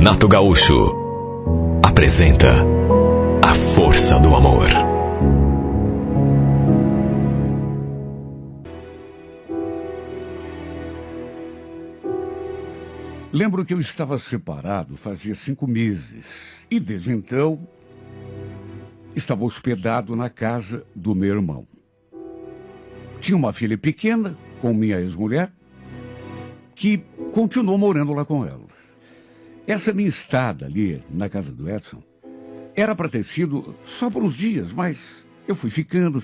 Renato Gaúcho apresenta A Força do Amor. Lembro que eu estava separado fazia 5 meses e desde então estava hospedado na casa do meu irmão. Tinha uma filha pequena com minha ex-mulher que continuou morando lá com ela. Essa minha estada ali na casa do Edson era para ter sido só por uns dias, mas eu fui ficando,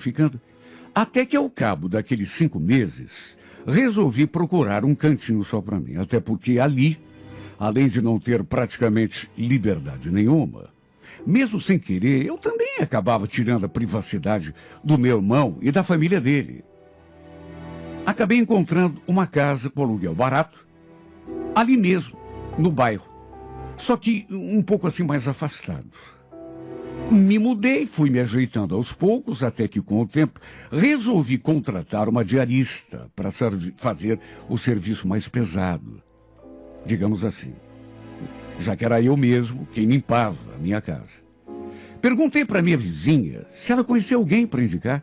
até que ao cabo daqueles 5 meses resolvi procurar um cantinho só para mim, até porque ali, além de não ter praticamente liberdade nenhuma, mesmo sem querer, eu também acabava tirando a privacidade do meu irmão e da família dele. Acabei encontrando uma casa com aluguel barato, ali mesmo, no bairro, só que um pouco assim mais afastado. Me mudei, fui me ajeitando aos poucos, até que com o tempo resolvi contratar uma diarista para fazer o serviço mais pesado, digamos assim, já que era eu mesmo quem limpava a minha casa. Perguntei para minha vizinha se ela conhecia alguém para indicar,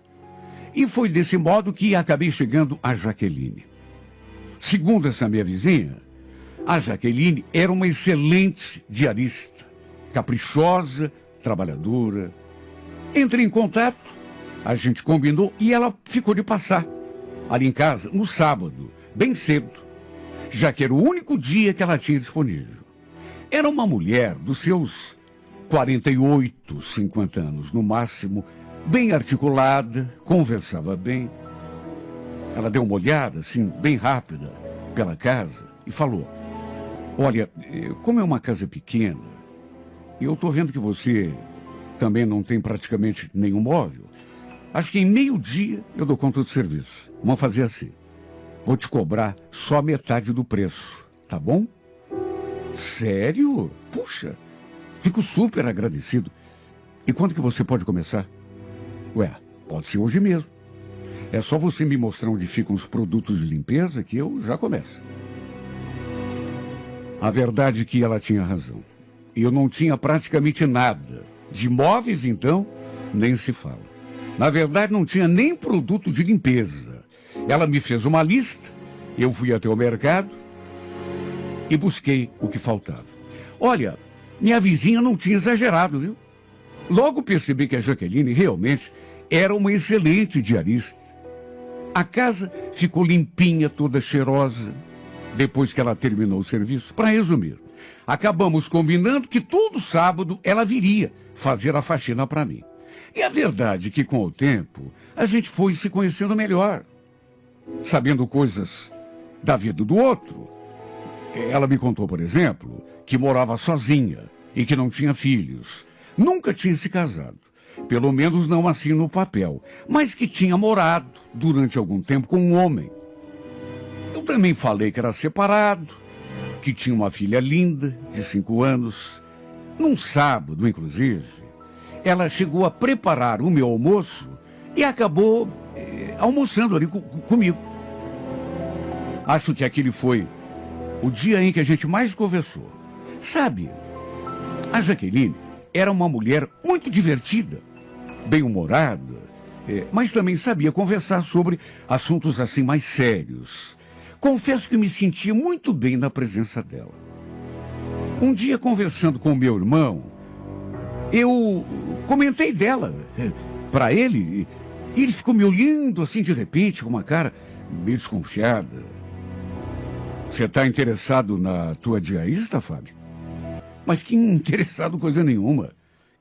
e foi desse modo que acabei chegando a Jaqueline. Segundo essa minha vizinha, a Jaqueline era uma excelente diarista, caprichosa, trabalhadora. Entrei em contato, a gente combinou e ela ficou de passar ali em casa no sábado, bem cedo, já que era o único dia que ela tinha disponível. Era uma mulher dos seus 48, 50 anos no máximo, bem articulada, conversava bem. Ela deu uma olhada, assim, bem rápida, pela casa e falou: olha, como é uma casa pequena, e eu estou vendo que você também não tem praticamente nenhum móvel, acho que em meio-dia eu dou conta do serviço. Vamos fazer assim, vou te cobrar só metade do preço, tá bom? Sério? Puxa, fico super agradecido. E quando que você pode começar? Ué, pode ser hoje mesmo. É só você me mostrar onde ficam os produtos de limpeza que eu já começo. A verdade é que ela tinha razão. Eu não tinha praticamente nada. De móveis, então, nem se fala. Na verdade, não tinha nem produto de limpeza. Ela me fez uma lista, eu fui até o mercado e busquei o que faltava. Olha, minha vizinha não tinha exagerado, viu? Logo percebi que a Jaqueline realmente era uma excelente diarista. A casa ficou limpinha, toda cheirosa, depois que ela terminou o serviço. Para resumir, acabamos combinando que todo sábado ela viria fazer a faxina para mim. E a verdade é que com o tempo a gente foi se conhecendo melhor, sabendo coisas da vida do outro. Ela me contou, por exemplo, que morava sozinha e que não tinha filhos. Nunca tinha se casado, pelo menos não assim no papel, mas que tinha morado durante algum tempo com um homem. Eu também falei que era separado, que tinha uma filha linda, de 5 anos. Num sábado, inclusive, ela chegou a preparar o meu almoço e acabou almoçando ali comigo. Acho que aquele foi o dia em que a gente mais conversou. Sabe, a Jaqueline era uma mulher muito divertida, bem-humorada, mas também sabia conversar sobre assuntos assim mais sérios. Confesso que me sentia muito bem na presença dela. Um dia, conversando com o meu irmão, eu comentei dela para ele, e ele ficou me olhando assim de repente, com uma cara meio desconfiada. Você está interessado na tua diarista, Fábio? Mas que interessado coisa nenhuma.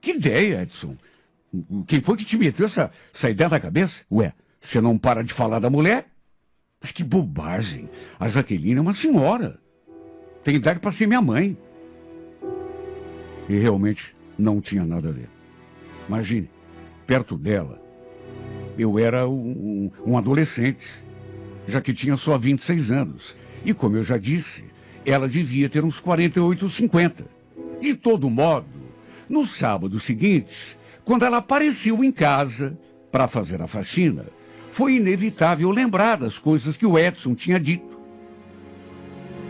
Que ideia, Edson? Quem foi que te meteu essa ideia na cabeça? Ué, você não para de falar da mulher? Mas que bobagem. A Jaqueline é uma senhora. Tem idade para ser minha mãe. E realmente não tinha nada a ver. Imagine, perto dela, eu era um adolescente, já que tinha só 26 anos. E como eu já disse, ela devia ter uns 48, 50. De todo modo, no sábado seguinte, quando ela apareceu em casa para fazer a faxina, foi inevitável lembrar das coisas que o Edson tinha dito.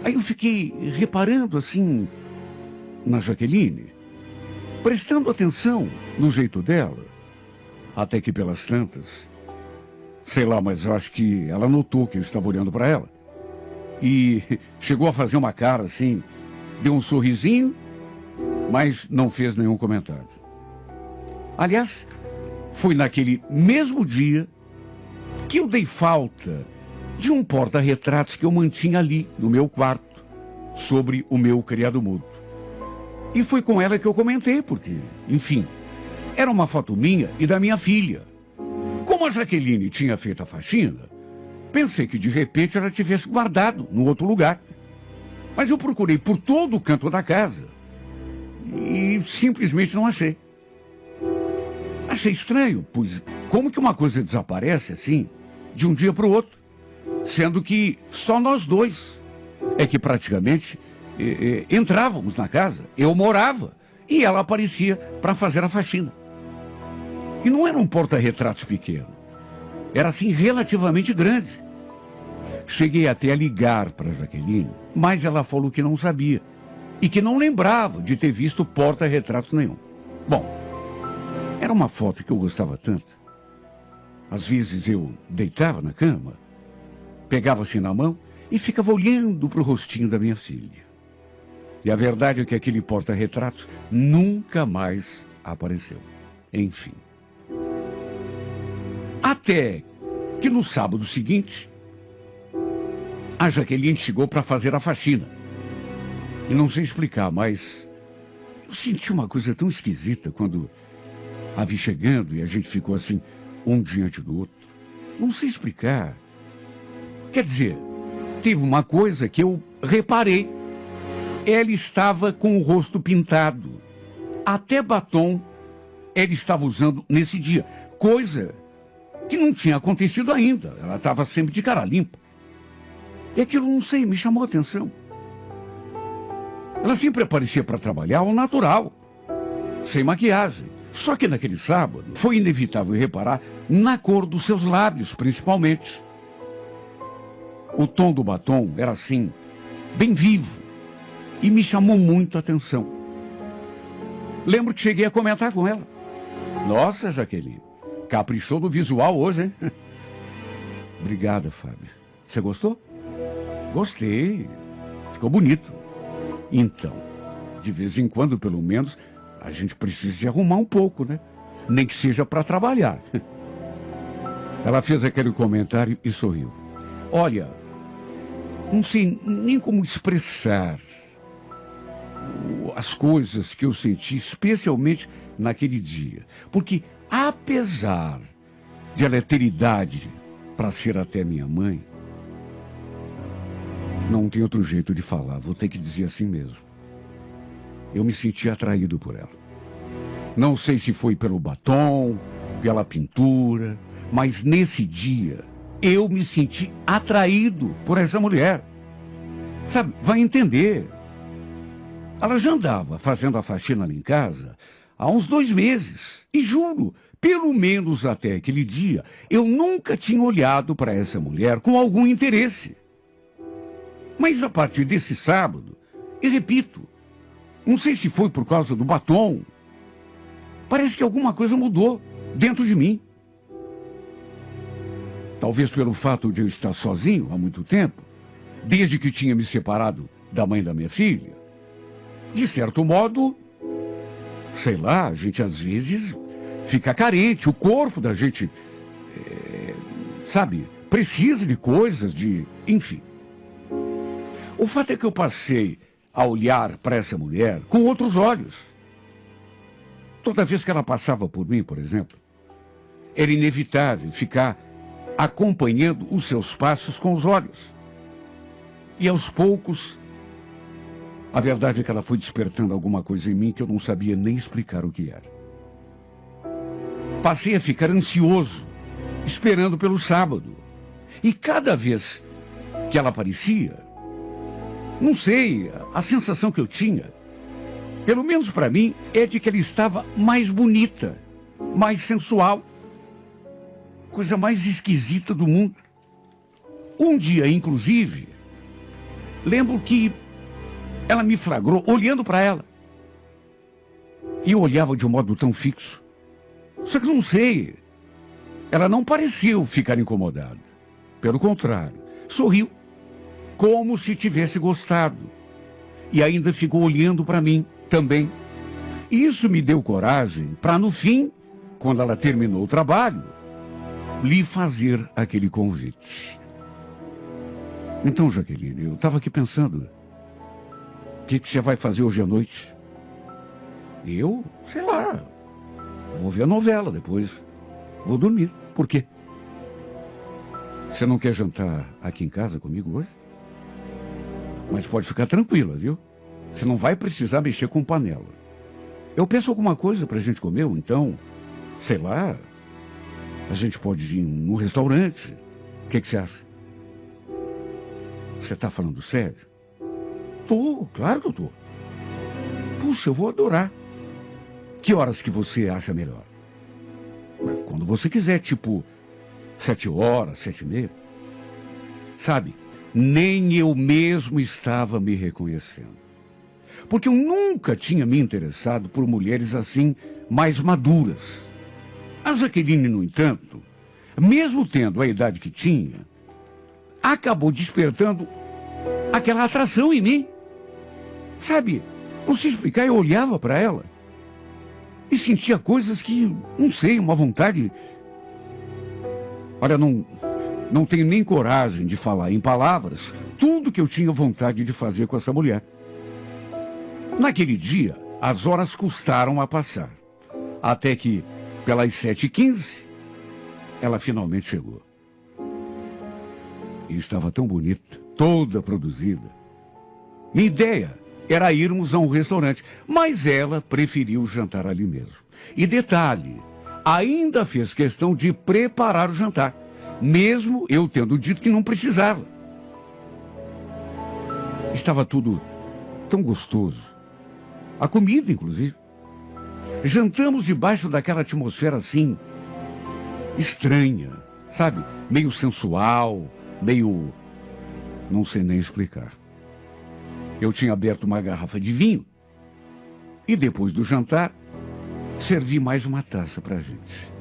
Aí eu fiquei reparando assim na Jaqueline, prestando atenção no jeito dela, até que pelas tantas, sei lá, mas eu acho que ela notou que eu estava olhando para ela e chegou a fazer uma cara assim, deu um sorrisinho, mas não fez nenhum comentário. Aliás, foi naquele mesmo dia que eu dei falta de um porta-retratos que eu mantinha ali no meu quarto, sobre o meu criado mudo. E foi com ela que eu comentei, porque, enfim, era uma foto minha e da minha filha. Como a Jaqueline tinha feito a faxina, pensei que de repente ela tivesse guardado no outro lugar. Mas eu procurei por todo o canto da casa e simplesmente não achei. Achei estranho, pois como que uma coisa desaparece assim, de um dia para o outro, sendo que só nós dois é que praticamente entrávamos na casa. Eu morava e ela aparecia para fazer a faxina. E não era um porta-retratos pequeno, era assim relativamente grande. Cheguei até a ligar para a Jaqueline, mas ela falou que não sabia e que não lembrava de ter visto porta-retratos nenhum. Bom, era uma foto que eu gostava tanto. Às vezes eu deitava na cama, pegava assim na mão e ficava olhando para o rostinho da minha filha. E a verdade é que aquele porta-retratos nunca mais apareceu. Enfim. Até que no sábado seguinte, a Jaqueline chegou para fazer a faxina. E não sei explicar, mas eu senti uma coisa tão esquisita quando a vi chegando e a gente ficou assim, um diante do outro. Não sei explicar. Quer dizer, teve uma coisa que eu reparei. Ela estava com o rosto pintado. Até batom ela estava usando nesse dia. Coisa que não tinha acontecido ainda. Ela estava sempre de cara limpa. E aquilo, não sei, me chamou a atenção. Ela sempre aparecia para trabalhar ao natural, sem maquiagem. Só que naquele sábado foi inevitável reparar na cor dos seus lábios, principalmente. O tom do batom era assim, bem vivo, e me chamou muito a atenção. Lembro que cheguei a comentar com ela. Nossa, Jaqueline, caprichou no visual hoje, hein? Obrigada, Fábio. Você gostou? Gostei. Ficou bonito. Então, de vez em quando, pelo menos, a gente precisa de arrumar um pouco, né? Nem que seja para trabalhar. Ela fez aquele comentário e sorriu. Olha, não sei nem como expressar as coisas que eu senti, especialmente naquele dia. Porque, apesar de ela ter idade para ser até minha mãe, não tem outro jeito de falar, vou ter que dizer assim mesmo. Eu me senti atraído por ela. Não sei se foi pelo batom, pela pintura, mas nesse dia eu me senti atraído por essa mulher. Sabe, vai entender. Ela já andava fazendo a faxina ali em casa há uns 2 meses. E juro, pelo menos até aquele dia, eu nunca tinha olhado para essa mulher com algum interesse. Mas a partir desse sábado, e repito, não sei se foi por causa do batom, parece que alguma coisa mudou dentro de mim. Talvez pelo fato de eu estar sozinho há muito tempo, desde que tinha me separado da mãe da minha filha. De certo modo, sei lá, a gente às vezes fica carente, o corpo da gente, sabe, precisa de coisas, enfim. O fato é que eu passei a olhar para essa mulher com outros olhos. Toda vez que ela passava por mim, por exemplo, era inevitável ficar acompanhando os seus passos com os olhos. E aos poucos, a verdade é que ela foi despertando alguma coisa em mim que eu não sabia nem explicar o que era. Passei a ficar ansioso, esperando pelo sábado. E cada vez que ela aparecia, não sei, a sensação que eu tinha, pelo menos para mim, é de que ela estava mais bonita, mais sensual. Coisa mais esquisita do mundo. Um dia, inclusive, lembro que ela me flagrou olhando para ela. E eu olhava de um modo tão fixo. Só que não sei. Ela não pareceu ficar incomodada. Pelo contrário, sorriu, como se tivesse gostado. E ainda ficou olhando para mim também. Isso me deu coragem para, no fim, quando ela terminou o trabalho, lhe fazer aquele convite. Então, Jaqueline, eu estava aqui pensando, o que você vai fazer hoje à noite? Eu, sei lá, vou ver a novela depois, vou dormir. Por quê? Você não quer jantar aqui em casa comigo hoje? Mas pode ficar tranquila, viu? Você não vai precisar mexer com panela. Eu peço alguma coisa pra gente comer, ou então, sei lá, a gente pode ir num restaurante. O que você acha? Você tá falando sério? Tô, claro que eu tô. Puxa, eu vou adorar. Que horas que você acha melhor? Quando você quiser, tipo 7h, 7h30. Sabe, nem eu mesmo estava me reconhecendo. Porque eu nunca tinha me interessado por mulheres assim, mais maduras. A Jaqueline, no entanto, mesmo tendo a idade que tinha, acabou despertando aquela atração em mim. Sabe, não sei explicar, eu olhava para ela e sentia coisas que, não sei, uma vontade. Olha, não tenho nem coragem de falar em palavras tudo que eu tinha vontade de fazer com essa mulher. Naquele dia, as horas custaram a passar. Até que, pelas 7h15, ela finalmente chegou. E estava tão bonita, toda produzida. Minha ideia era irmos a um restaurante, mas ela preferiu jantar ali mesmo. E detalhe, ainda fez questão de preparar o jantar, mesmo eu tendo dito que não precisava. Estava tudo tão gostoso. A comida, inclusive. Jantamos debaixo daquela atmosfera assim, estranha, sabe? Meio sensual, meio... não sei nem explicar. Eu tinha aberto uma garrafa de vinho e depois do jantar, servi mais uma taça pra gente.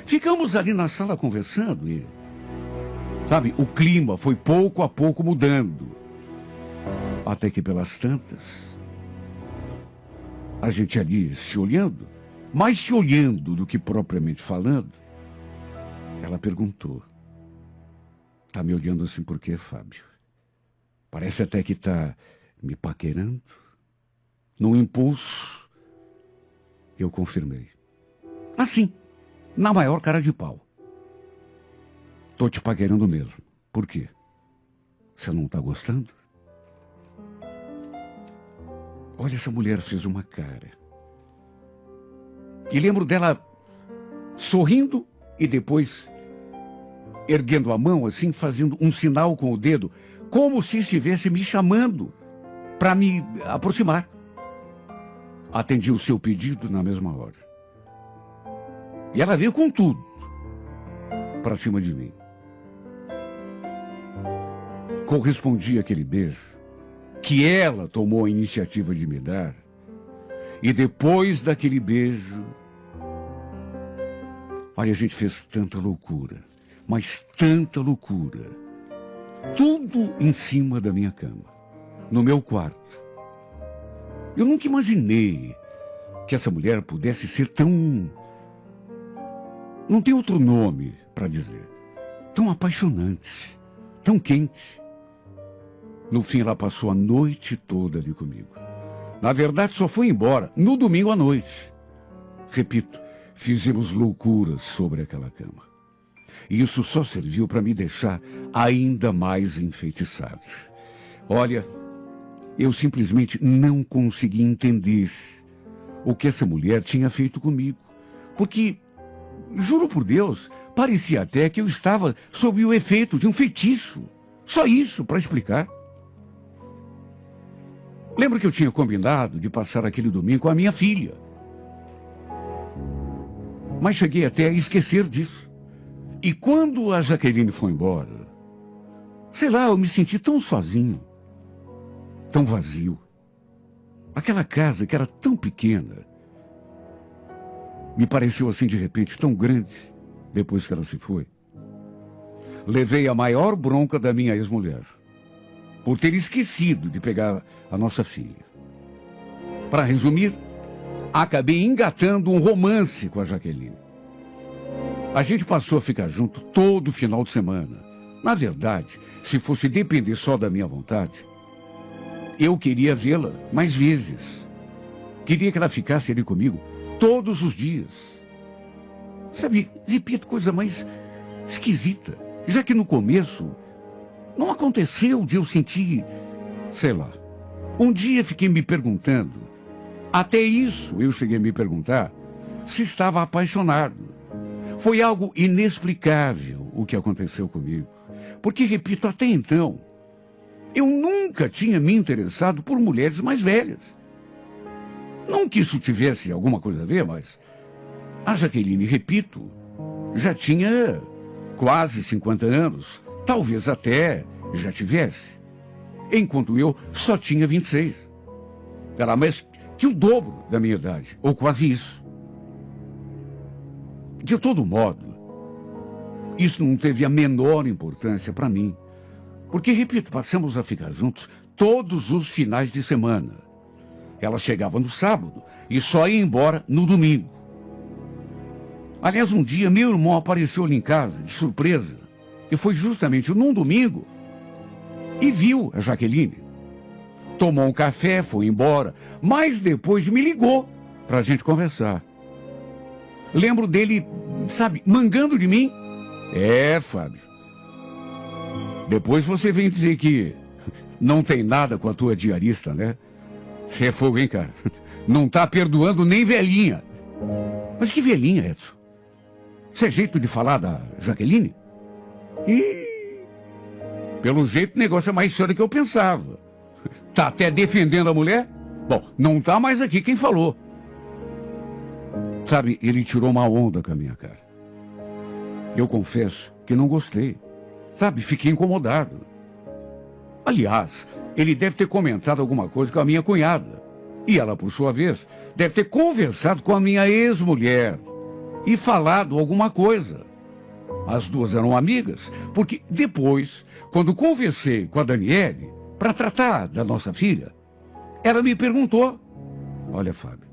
Ficamos ali na sala conversando e, sabe, o clima foi pouco a pouco mudando. Até que pelas tantas, a gente ali se olhando, mais se olhando do que propriamente falando, ela perguntou: tá me olhando assim por quê, Fábio? Parece até que tá me paquerando. No impulso, eu confirmei. Assim, na maior cara de pau. Tô te paquerando mesmo. Por quê? Você não tá gostando? Olha, essa mulher fez uma cara. E lembro dela sorrindo e depois erguendo a mão assim, fazendo um sinal com o dedo, como se estivesse me chamando para me aproximar. Atendi o seu pedido na mesma hora. E ela veio com tudo para cima de mim. Correspondi àquele beijo que ela tomou a iniciativa de me dar. E depois daquele beijo, olha, a gente fez tanta loucura, mas tanta loucura. Tudo em cima da minha cama, no meu quarto. Eu nunca imaginei que essa mulher pudesse ser tão... não tem outro nome para dizer. Tão apaixonante, tão quente. No fim, ela passou a noite toda ali comigo. Na verdade, só foi embora no domingo à noite. Repito, fizemos loucuras sobre aquela cama. E isso só serviu para me deixar ainda mais enfeitiçado. Olha, eu simplesmente não consegui entender o que essa mulher tinha feito comigo. Porque, juro por Deus, parecia até que eu estava sob o efeito de um feitiço. Só isso para explicar. Lembro que eu tinha combinado de passar aquele domingo com a minha filha. Mas cheguei até a esquecer disso. E quando a Jaqueline foi embora, sei lá, eu me senti tão sozinho, tão vazio. Aquela casa que era tão pequena, me pareceu assim de repente tão grande depois que ela se foi. Levei a maior bronca da minha ex-mulher por ter esquecido de pegar a nossa filha. Para resumir, acabei engatando um romance com a Jaqueline. A gente passou a ficar junto todo final de semana. Na verdade, se fosse depender só da minha vontade, eu queria vê-la mais vezes. Queria que ela ficasse ali comigo todos os dias. Sabe, repito, coisa mais esquisita. Já que no começo não aconteceu de eu sentir, sei lá. Um dia fiquei me perguntando, até isso eu cheguei a me perguntar, se estava apaixonado. Foi algo inexplicável o que aconteceu comigo. Porque, repito, até então, eu nunca tinha me interessado por mulheres mais velhas. Não que isso tivesse alguma coisa a ver, mas a Jaqueline, repito, já tinha quase 50 anos, talvez até já tivesse, enquanto eu só tinha 26. Era mais que o dobro da minha idade, ou quase isso. De todo modo, isso não teve a menor importância para mim, porque, repito, passamos a ficar juntos todos os finais de semana. Ela chegava no sábado e só ia embora no domingo. Aliás, um dia meu irmão apareceu ali em casa, de surpresa, e foi justamente num domingo, e viu a Jaqueline. Tomou um café, foi embora, mas depois me ligou para a gente conversar. Lembro dele, sabe, mangando de mim. Fábio. Depois você vem dizer que não tem nada com a tua diarista, né? Você é fogo, hein, cara? Não tá perdoando nem velhinha. Mas que velhinha, Edson? Isso é jeito de falar da Jaqueline? Pelo jeito o negócio é mais sério do que eu pensava. Tá até defendendo a mulher? Bom, não tá mais aqui quem falou. Sabe, ele tirou uma onda com a minha cara. Eu confesso que não gostei. Sabe, fiquei incomodado. Aliás, ele deve ter comentado alguma coisa com a minha cunhada. E ela, por sua vez, deve ter conversado com a minha ex-mulher e falado alguma coisa. As duas eram amigas, porque depois, quando conversei com a Daniele para tratar da nossa filha, ela me perguntou: olha, Fábio,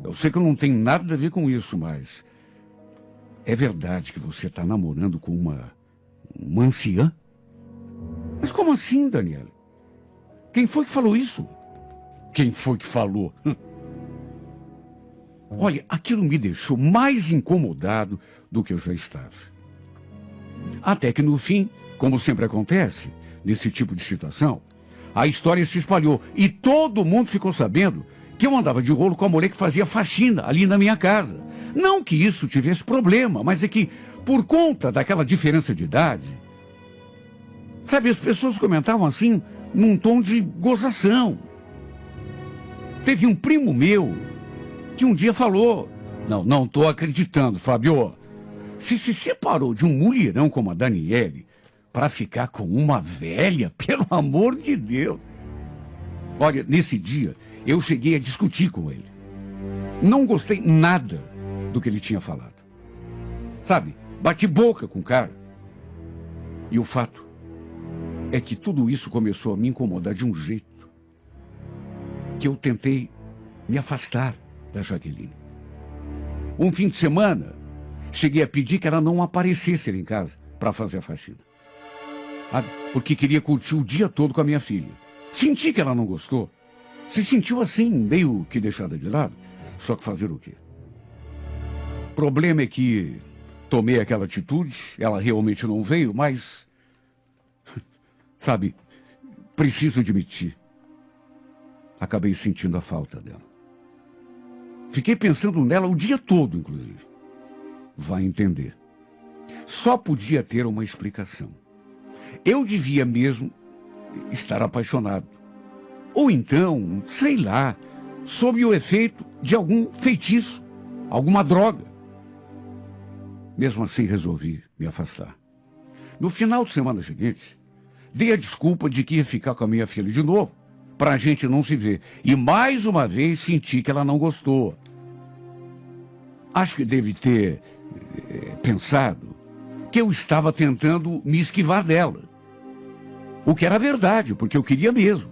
eu sei que eu não tenho nada a ver com isso, mas é verdade que você está namorando com uma anciã? Mas como assim, Daniele? Quem foi que falou isso? Quem foi que falou? Olha, aquilo me deixou mais incomodado do que eu já estava. Até que no fim, como sempre acontece nesse tipo de situação, a história se espalhou e todo mundo ficou sabendo que eu andava de rolo com a mulher que fazia faxina ali na minha casa. Não que isso tivesse problema, mas é que, por conta daquela diferença de idade, sabe, as pessoas comentavam assim, num tom de gozação. Teve um primo meu que um dia falou: não estou acreditando, Fábio. Se separou de um mulherão como a Daniele para ficar com uma velha, pelo amor de Deus. Olha, nesse dia, eu cheguei a discutir com ele. Não gostei nada do que ele tinha falado. Sabe, bati boca com o cara. E o fato é que tudo isso começou a me incomodar de um jeito que eu tentei me afastar da Jaqueline. Um fim de semana, cheguei a pedir que ela não aparecesse ali em casa para fazer a faxina. Porque queria curtir o dia todo com a minha filha. Senti que ela não gostou. Se sentiu assim, meio que deixada de lado. Só que fazer o quê? O problema é que tomei aquela atitude, ela realmente não veio, mas, sabe, preciso admitir, acabei sentindo a falta dela. Fiquei pensando nela o dia todo, inclusive. Vai entender. Só podia ter uma explicação. Eu devia mesmo estar apaixonado. Ou então, sei lá, sob o efeito de algum feitiço, alguma droga. Mesmo assim, resolvi me afastar. No final de semana seguinte, dei a desculpa de que ia ficar com a minha filha de novo, para a gente não se ver. E mais uma vez senti que ela não gostou. Acho que deve ter pensado que eu estava tentando me esquivar dela. O que era verdade, porque eu queria mesmo.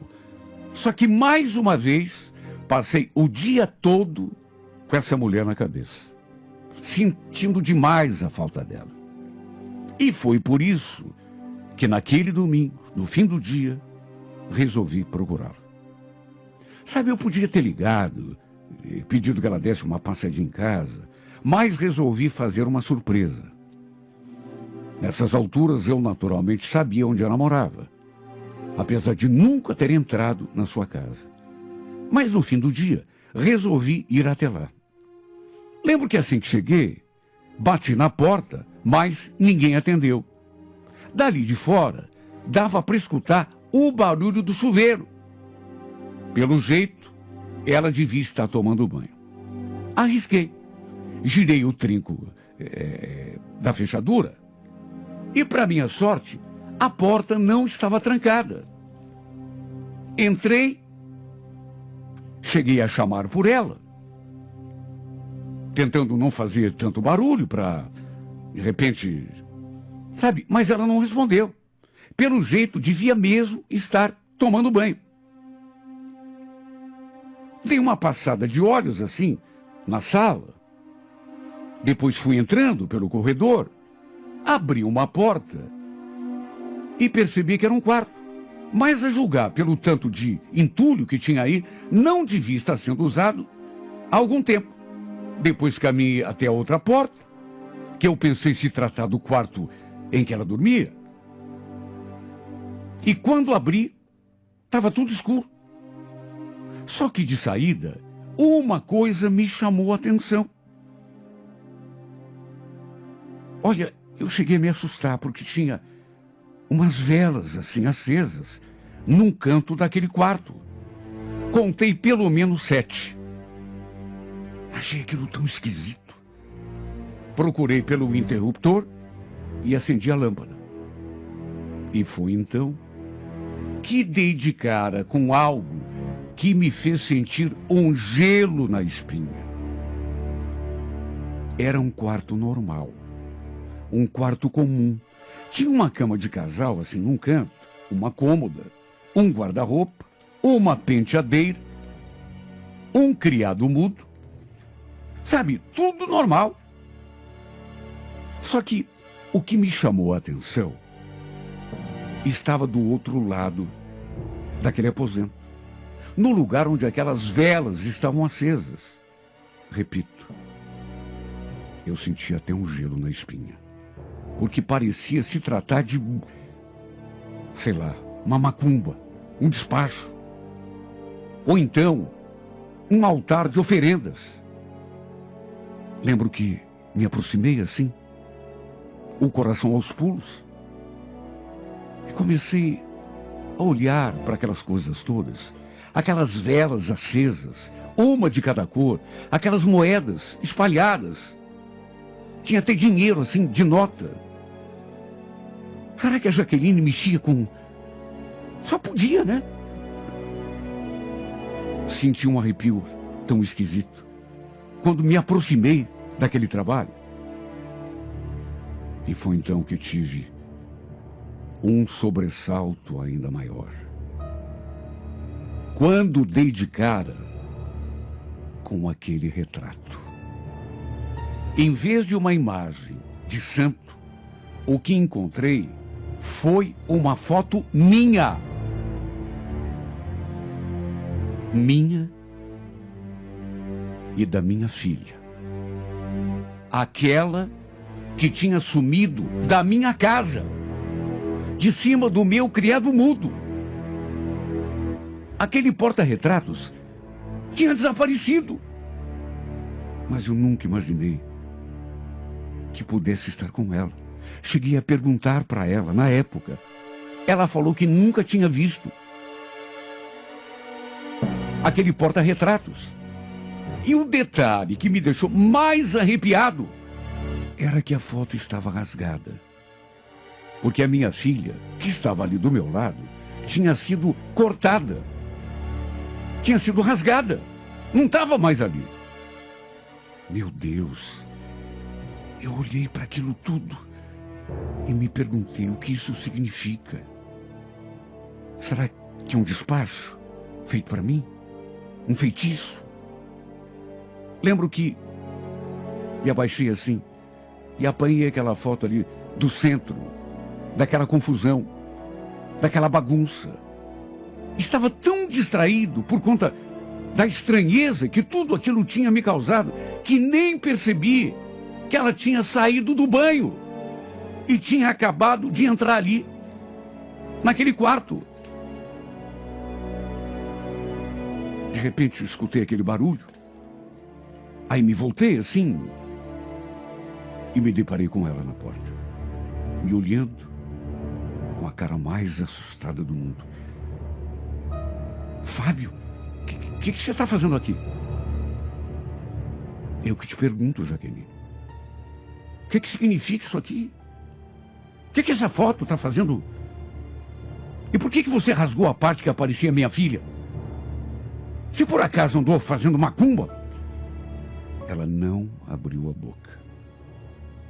Só que, mais uma vez, passei o dia todo com essa mulher na cabeça, sentindo demais a falta dela. E foi por isso que naquele domingo, no fim do dia, resolvi procurá-la. Sabe, eu podia ter ligado, pedido que ela desse uma passadinha em casa, mas resolvi fazer uma surpresa. Nessas alturas, eu naturalmente sabia onde ela morava, apesar de nunca ter entrado na sua casa. Mas no fim do dia, resolvi ir até lá. Lembro que assim que cheguei, bati na porta, mas ninguém atendeu. Dali de fora, dava para escutar o barulho do chuveiro. Pelo jeito, ela devia estar tomando banho. Arrisquei. Girei o trinco da fechadura e, para minha sorte, a porta não estava trancada. Entrei, cheguei a chamar por ela, tentando não fazer tanto barulho para, de repente, sabe? Mas ela não respondeu. Pelo jeito, devia mesmo estar tomando banho. Dei uma passada de olhos assim na sala. Depois fui entrando pelo corredor, abri uma porta e percebi que era um quarto. Mas a julgar pelo tanto de entulho que tinha aí, não devia estar sendo usado há algum tempo. Depois caminhei até a outra porta, que eu pensei se tratar do quarto em que ela dormia. E quando abri, estava tudo escuro. Só que de saída, uma coisa me chamou a atenção. Olha, eu cheguei a me assustar porque tinha umas velas assim acesas num canto daquele quarto. Contei pelo menos 7. Achei aquilo tão esquisito. Procurei pelo interruptor e acendi a lâmpada. E foi então que dei de cara com algo que me fez sentir um gelo na espinha. Era um quarto normal. Um quarto comum. Tinha uma cama de casal, assim, num canto, uma cômoda, um guarda-roupa, uma penteadeira, um criado mudo. Sabe, tudo normal. Só que o que me chamou a atenção estava do outro lado daquele aposento, no lugar onde aquelas velas estavam acesas. Repito, eu senti até um gelo na espinha, porque parecia se tratar de, sei lá, uma macumba, um despacho, ou então um altar de oferendas. Lembro que me aproximei assim, o coração aos pulos, e comecei a olhar para aquelas coisas todas, aquelas velas acesas, uma de cada cor, aquelas moedas espalhadas. Tinha até dinheiro assim, de nota. Será que a Jaqueline mexia com... Só podia, né? Senti um arrepio tão esquisito quando me aproximei daquele trabalho. E foi então que tive um sobressalto ainda maior. Quando dei de cara com aquele retrato. Em vez de uma imagem de santo, o que encontrei foi uma foto minha. Minha e da minha filha. Aquela que tinha sumido da minha casa, de cima do meu criado mudo. Aquele porta-retratos tinha desaparecido. Mas eu nunca imaginei que pudesse estar com ela. Cheguei a perguntar para ela, na época. Ela falou que nunca tinha visto aquele porta-retratos. E o detalhe que me deixou mais arrepiado era que a foto estava rasgada. Porque a minha filha, que estava ali do meu lado, tinha sido cortada. Tinha sido rasgada. Não estava mais ali. Meu Deus, eu olhei para aquilo tudo e me perguntei o que isso significa. Será que é um despacho feito para mim? Um feitiço? Lembro que me abaixei assim e apanhei aquela foto ali do centro, daquela confusão, daquela bagunça. Estava tão distraído por conta da estranheza que tudo aquilo tinha me causado, que nem percebi que ela tinha saído do banho e tinha acabado de entrar ali, naquele quarto. De repente eu escutei aquele barulho. Aí me voltei assim e me deparei com ela na porta, me olhando com a cara mais assustada do mundo. Fábio, o que você está fazendo aqui? Eu que te pergunto, Jaqueline. O que significa isso aqui? O que essa foto está fazendo? E por que você rasgou a parte que aparecia minha filha? Se por acaso andou fazendo macumba? Ela não abriu a boca.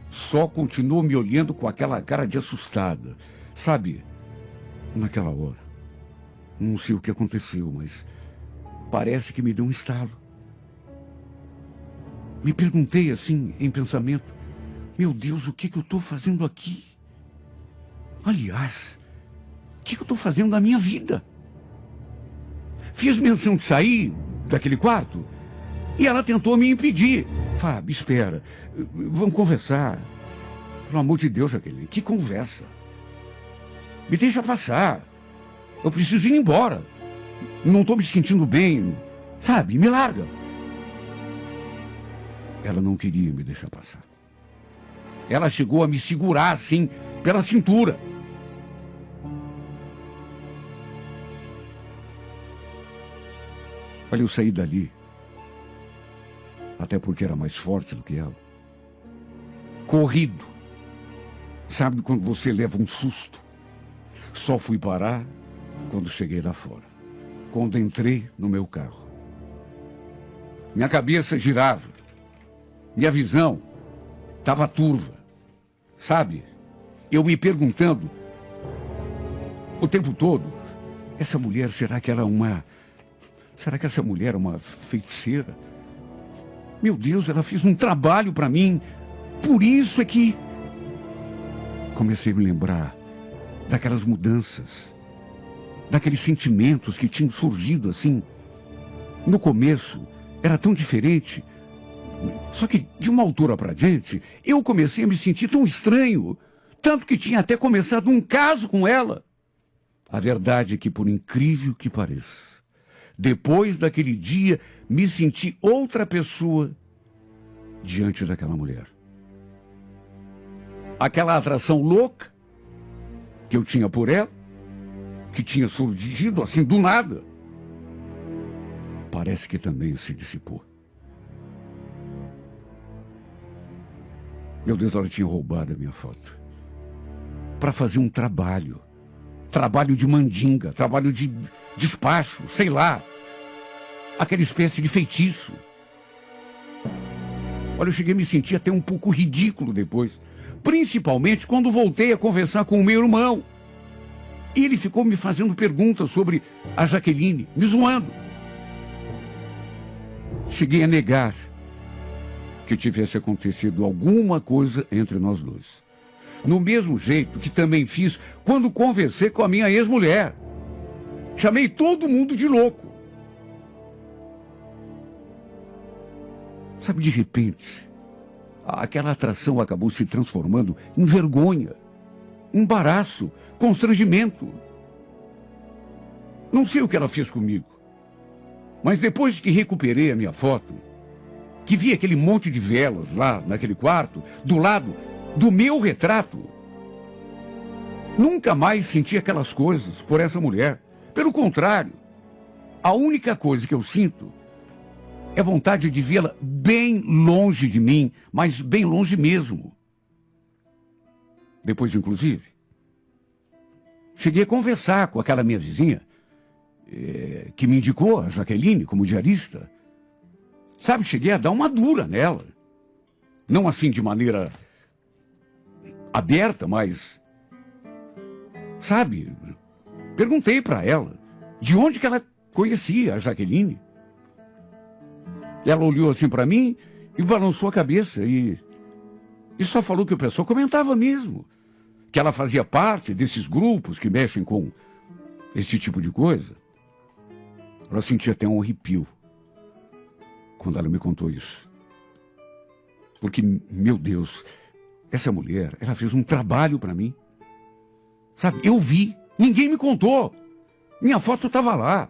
Só continuou me olhando com aquela cara de assustada. Sabe, naquela hora, não sei o que aconteceu, mas parece que me deu um estalo. Me perguntei assim, em pensamento, meu Deus, o que eu estou fazendo aqui? Aliás, o que eu estou fazendo na minha vida? Fiz menção de sair daquele quarto e ela tentou me impedir. Fábio, espera, vamos conversar. Pelo amor de Deus, Jaqueline, que conversa? Me deixa passar. Eu preciso ir embora. Não estou me sentindo bem. Sabe, me larga. Ela não queria me deixar passar. Ela chegou a me segurar assim, pela cintura. Olha, eu saí dali. Até porque era mais forte do que ela. Corrido. Sabe quando você leva um susto? Só fui parar quando cheguei lá fora. Quando entrei no meu carro. Minha cabeça girava. Minha visão estava turva. Sabe? Eu me perguntando o tempo todo, essa mulher, será que ela é uma... Será que essa mulher é uma feiticeira? Meu Deus, ela fez um trabalho para mim. Por isso é que... Comecei a me lembrar daquelas mudanças, daqueles sentimentos que tinham surgido assim. No começo, era tão diferente. Só que de uma altura para diante, eu comecei a me sentir tão estranho. Tanto que tinha até começado um caso com ela. A verdade é que, por incrível que pareça, depois daquele dia, me senti outra pessoa diante daquela mulher. Aquela atração louca que eu tinha por ela, que tinha surgido assim do nada, parece que também se dissipou. Meu Deus, ela tinha roubado a minha foto para fazer um trabalho de mandinga, trabalho de despacho, sei lá, aquela espécie de feitiço. Olha, eu cheguei a me sentir até um pouco ridículo depois, principalmente quando voltei a conversar com o meu irmão. E ele ficou me fazendo perguntas sobre a Jaqueline, me zoando. Cheguei a negar que tivesse acontecido alguma coisa entre nós dois. No mesmo jeito que também fiz quando conversei com a minha ex-mulher. Chamei todo mundo de louco. Sabe, de repente, aquela atração acabou se transformando em vergonha, embaraço, constrangimento. Não sei o que ela fez comigo, mas depois que recuperei a minha foto, que vi aquele monte de velas lá naquele quarto, do lado do meu retrato, nunca mais senti aquelas coisas por essa mulher. Pelo contrário, a única coisa que eu sinto é vontade de vê-la bem longe de mim, mas bem longe mesmo. Depois, inclusive, cheguei a conversar com aquela minha vizinha, que me indicou a Jaqueline como diarista. Sabe, cheguei a dar uma dura nela. Não assim de maneira aberta, mas... Sabe, perguntei para ela de onde que ela conhecia a Jaqueline. Ela olhou assim para mim e balançou a cabeça e só falou que o pessoal comentava mesmo, que ela fazia parte desses grupos que mexem com esse tipo de coisa. Ela sentia até um arrepio quando ela me contou isso. Porque, meu Deus, essa mulher, ela fez um trabalho para mim. Sabe, eu vi, ninguém me contou. Minha foto estava lá.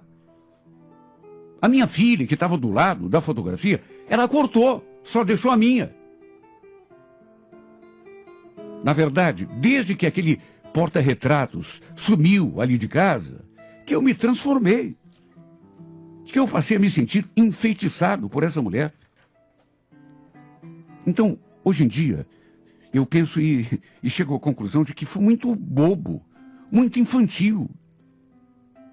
A minha filha, que estava do lado da fotografia, ela cortou, só deixou a minha. Na verdade, desde que aquele porta-retratos sumiu ali de casa, que eu me transformei. Que eu passei a me sentir enfeitiçado por essa mulher. Então, hoje em dia, eu penso e chego à conclusão de que foi muito bobo, muito infantil.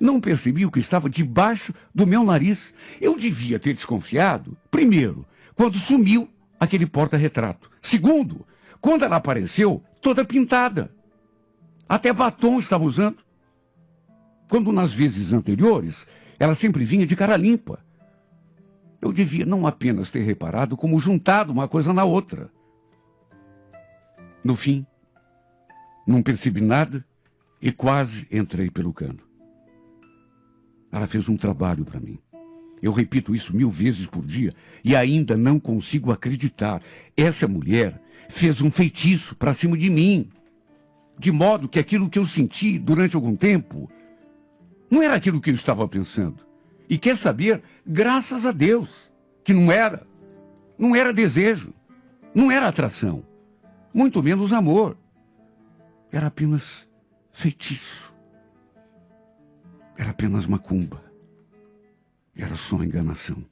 Não percebi o que estava debaixo do meu nariz. Eu devia ter desconfiado, primeiro, quando sumiu aquele porta-retrato. Segundo, quando ela apareceu toda pintada. Até batom estava usando. Quando nas vezes anteriores, ela sempre vinha de cara limpa. Eu devia não apenas ter reparado, como juntado uma coisa na outra. No fim, não percebi nada e quase entrei pelo cano. Ela fez um trabalho para mim. Eu repito isso 1000 vezes por dia e ainda não consigo acreditar. Essa mulher fez um feitiço para cima de mim. De modo que aquilo que eu senti durante algum tempo não era aquilo que eu estava pensando. E quer saber, graças a Deus, que não era. Não era desejo. Não era atração. Muito menos amor. Era apenas feitiço. Era apenas macumba. Era só enganação.